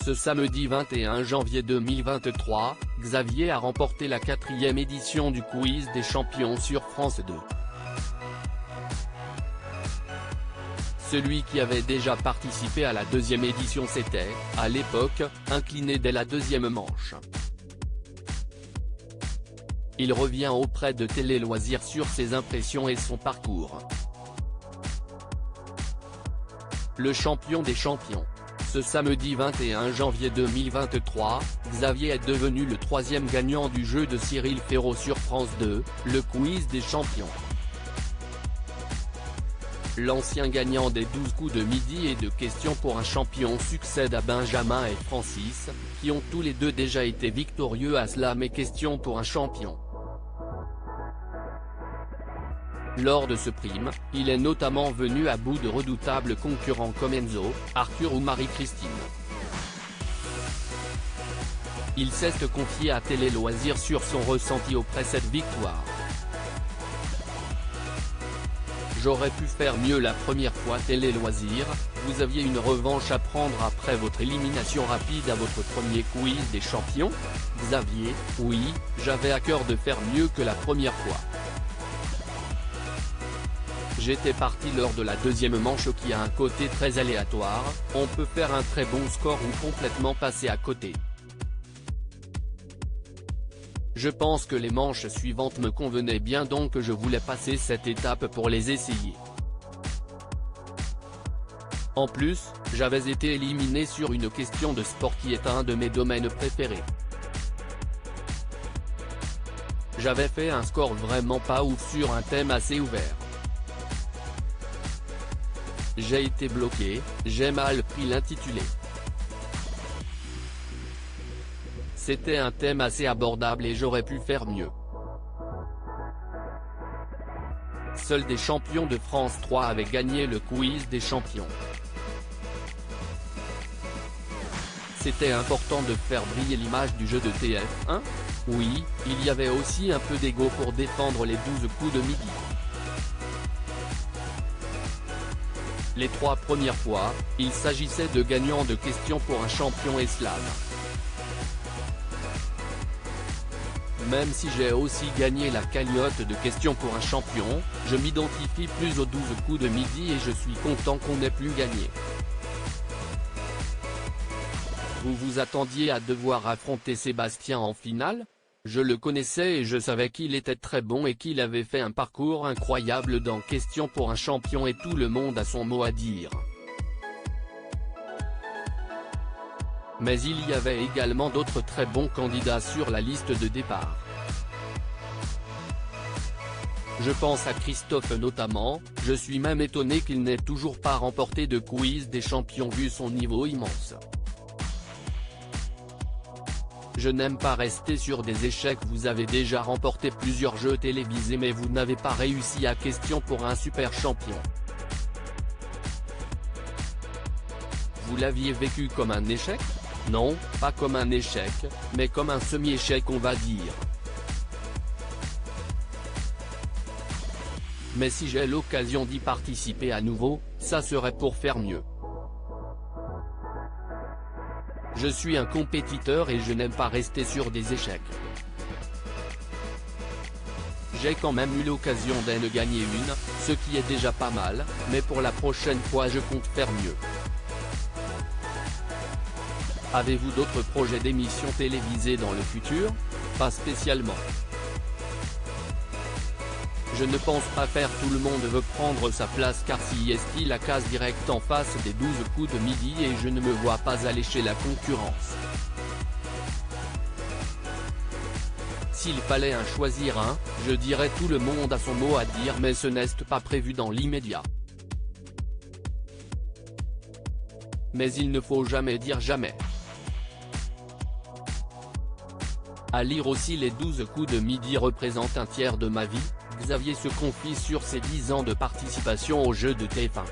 Ce samedi 21 janvier 2023, Xavier a remporté la 4e édition du Quiz des champions sur France 2. Celui qui avait déjà participé à la 2e édition s'était, à l'époque, incliné dès la 2e manche. Il revient auprès de Télé Loisirs sur ses impressions et son parcours. Le champion des champions. Ce samedi 21 janvier 2023, Xavier est devenu le 3e gagnant du jeu de Cyril Ferraud sur France 2, le Quiz des champions. L'ancien gagnant des 12 coups de midi et de questions pour un champion succède à Benjamin et Francis, qui ont tous les deux déjà été victorieux à Slam et questions pour un champion. Lors de ce prime, il est notamment venu à bout de redoutables concurrents comme Enzo, Arthur ou Marie-Christine. Il s'est confié à Télé Loisirs sur son ressenti après cette victoire. J'aurais pu faire mieux la première fois Télé Loisirs, vous aviez une revanche à prendre après votre élimination rapide à votre premier quiz des champions. Xavier, oui, j'avais à cœur de faire mieux que la première fois. J'étais parti lors de la 2e manche qui a un côté très aléatoire, on peut faire un très bon score ou complètement passer à côté. Je pense que les manches suivantes me convenaient bien donc je voulais passer cette étape pour les essayer. En plus, j'avais été éliminé sur une question de sport qui est un de mes domaines préférés. J'avais fait un score vraiment pas ouf sur un thème assez ouvert. J'ai été bloqué, j'ai mal pris l'intitulé. C'était un thème assez abordable et j'aurais pu faire mieux. Seuls des champions de France 3 avaient gagné le Quiz des champions. C'était important de faire briller l'image du jeu de TF1, oui, il y avait aussi un peu d'ego pour défendre les 12 coups de midi. Les 3 premières fois, il s'agissait de gagnants de questions pour un champion et Slam. Même si j'ai aussi gagné la cagnotte de questions pour un champion, je m'identifie plus aux 12 coups de midi et je suis content qu'on ait plus gagné. Vous vous attendiez à devoir affronter Sébastien en finale ? Je le connaissais et je savais qu'il était très bon et qu'il avait fait un parcours incroyable dans Questions pour un champion et tout le monde a son mot à dire. Mais il y avait également d'autres très bons candidats sur la liste de départ. Je pense à Christophe notamment, je suis même étonné qu'il n'ait toujours pas remporté de Quiz des champions vu son niveau immense. Je n'aime pas rester sur des échecs. Vous avez déjà remporté plusieurs jeux télévisés mais vous n'avez pas réussi à Questions pour un super champion. Vous l'aviez vécu comme un échec ? Non, pas comme un échec, mais comme un semi-échec on va dire. Mais si j'ai l'occasion d'y participer à nouveau, ça serait pour faire mieux. Je suis un compétiteur et je n'aime pas rester sur des échecs. J'ai quand même eu l'occasion d'en gagner une, ce qui est déjà pas mal, mais pour la prochaine fois je compte faire mieux. Avez-vous d'autres projets d'émissions télévisées dans le futur ? Pas spécialement. Je ne pense pas faire Tout le monde veut prendre sa place car si est la case directe en face des 12 coups de midi et je ne me vois pas allécher la concurrence. S'il fallait choisir un, je dirais Tout le monde a son mot à dire mais ce n'est pas prévu dans l'immédiat. Mais il ne faut jamais dire jamais. À lire aussi les 12 coups de midi représentent un tiers de ma vie. Xavier se confie sur ses 10 ans de participation aux Jeux de TF1.